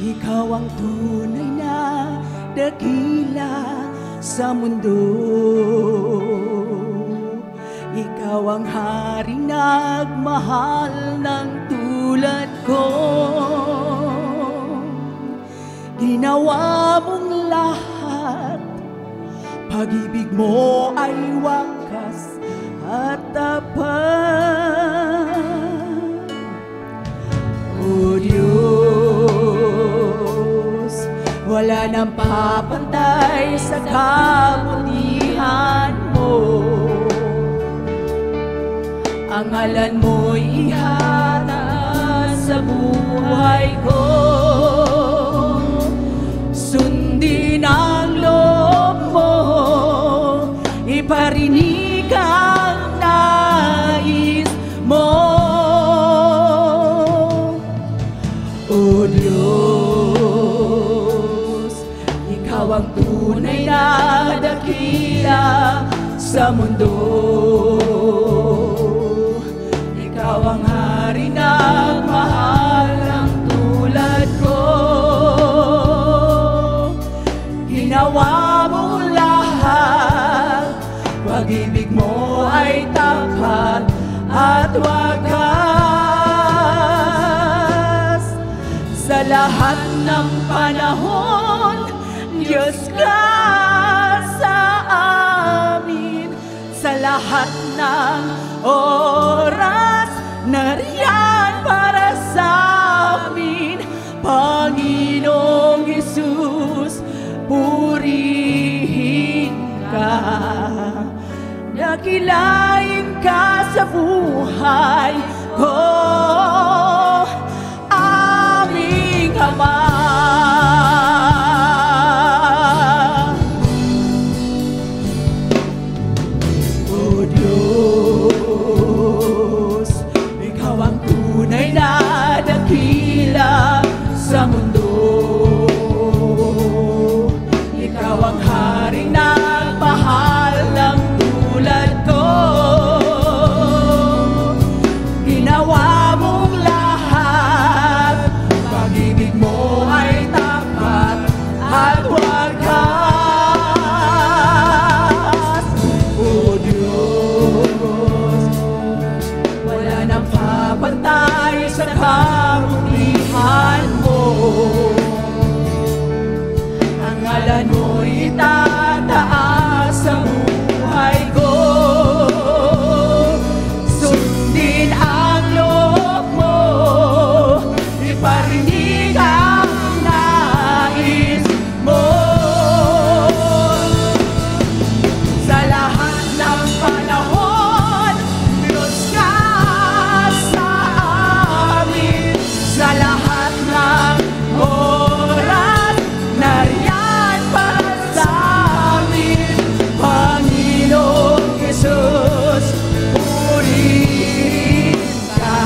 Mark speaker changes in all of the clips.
Speaker 1: Ikaw ang tunay na dakila sa mundo. Ikaw ang haring nagmahal ng tulad ko. Ginawa mong lahat, pag-ibig mo ay wakas at tapat. O Diyos, wala nang papantay sa kabutihan mo. Ang ngalan mo'y ihataas sa buhay ko. Sundin ang loob mo, iparinig ang nais mo. O Diyos, ikaw ang tunay na dakila sa mundo. Ikaw ang hari nagmahal ng tulad ko. Ginawa mo lahat, pag-ibig mo ay tapat at wagas. Sa lahat ng panahon, Diyos ka sa amin. Sa lahat ng oras, nariyan para sa amin. Panginoong Jesus, purihin ka. Dakilain ka sa buhay ko, aming Ama. O Diyos, ikaw ang tunay na dakila sa mundo. Ikaw ang haring nagmahal ng tulad ko. Ginawa mong lahat, pag-ibig mo ay tapat at wagas. O Diyos, wala nang papantay sa kabutihan mo. Ang ngalan mo'y itataas sa buhay ko. Sundin ang loob mo, iparinig ang nais mo. Sa lahat ng panahon, Diyos ka sa amin. Sa lahat ng oras, nariyan para sa amin. Panginoong Jesus, purihin ka.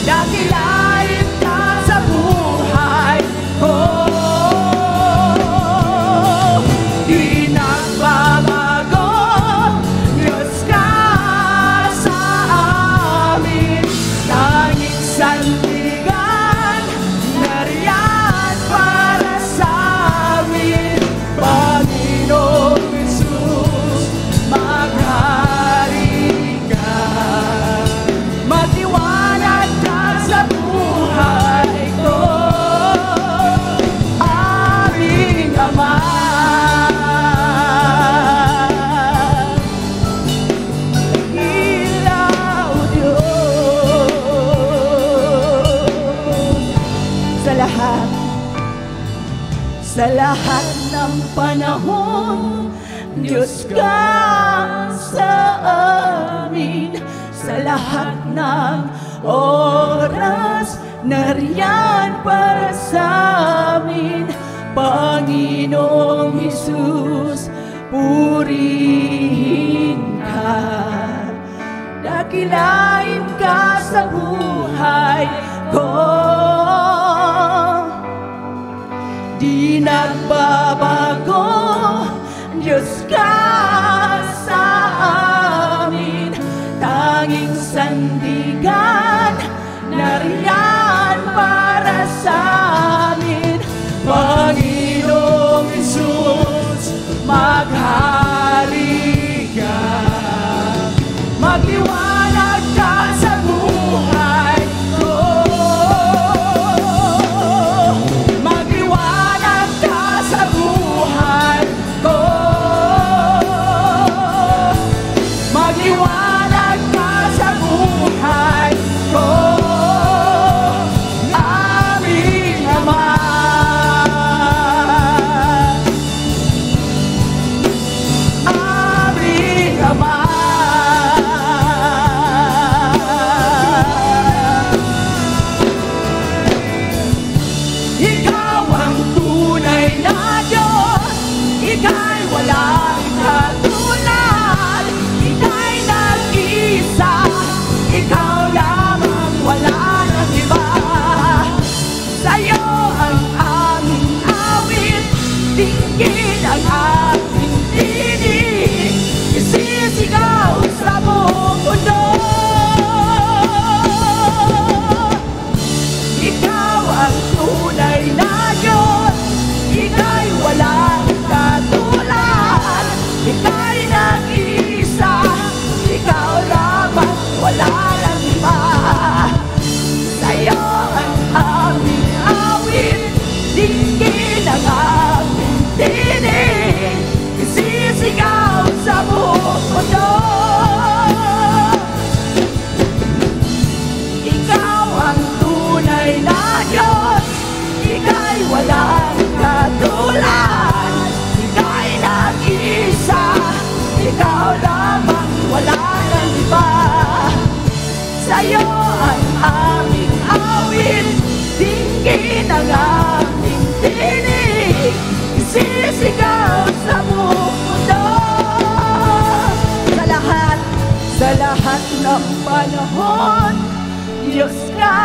Speaker 1: Dakilain ka sa buhay ko. Di nagbabago, Diyos ka sa amin. Tanging sandigan, nariyan para sa amin. Panginoong Jesus, maghari ka. Matiwanag ka sa buhay ko, aming Ama. Ilaw, Diyos, sa lahat ng panahon, Diyos ka sa amin. Sa lahat ng oras, nariyan para sa amin. Panginoong Jesus, purihin ka. Dakilain ka sa buhay ko. Di nagbabago, Diyos ka sa amin. Tanging sandigan, nariyan para sa ang tunay na Diyos. Ika'y walang katulad, ika'y nag-iisa, ikaw lamang, wala lang iba. Sa'yo ang aming awit, dinggin ang aming tinig, isisigaw sa buong mundo. Ikaw ang tunay na Diyos, ika'y walang katulad, ika'y nag-iisa, ikaw lamang, wala nang iba. Sa'yo ang aming awit, dinggin ang aming tinig, isisigaw sa buong mundo. Sa lahat ng panahon, Diyos ka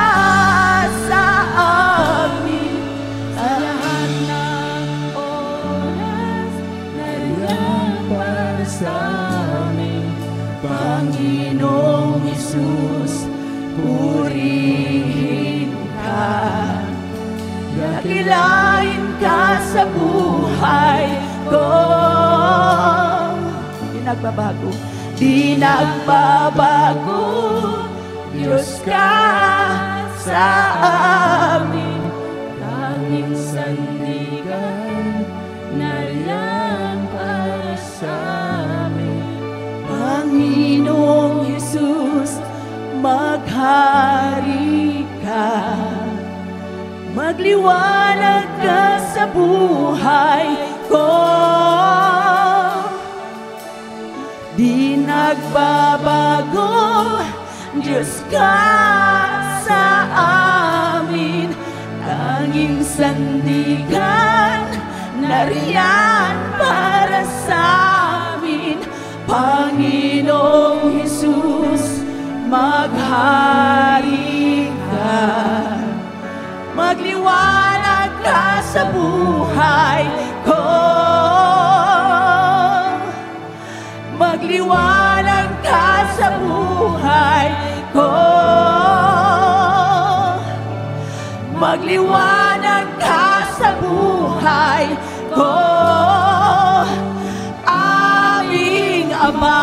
Speaker 1: sa amin. Sa lahat ng oras, nariyan para sa amin. Panginoong Hesus, purihin ka. Dakilain ka sa buhay ko. Di nagbabago, di nagbabago. Diyos ka sa amin. Tanging sandigan, nariyan para sa amin. Panginoong Hesus, maghari ka. Magliwanag ka sa buhay ko. Di nagbabago, Diyos ka sa amin. Tanging sandigan, nariyan para sa amin. Panginoong Hesus, maghari ka. Magliwanag ka sa buhay ko. Magliwanag ka sa buhay ko. Magliwanag ka sa buhay ko. Aming Ama,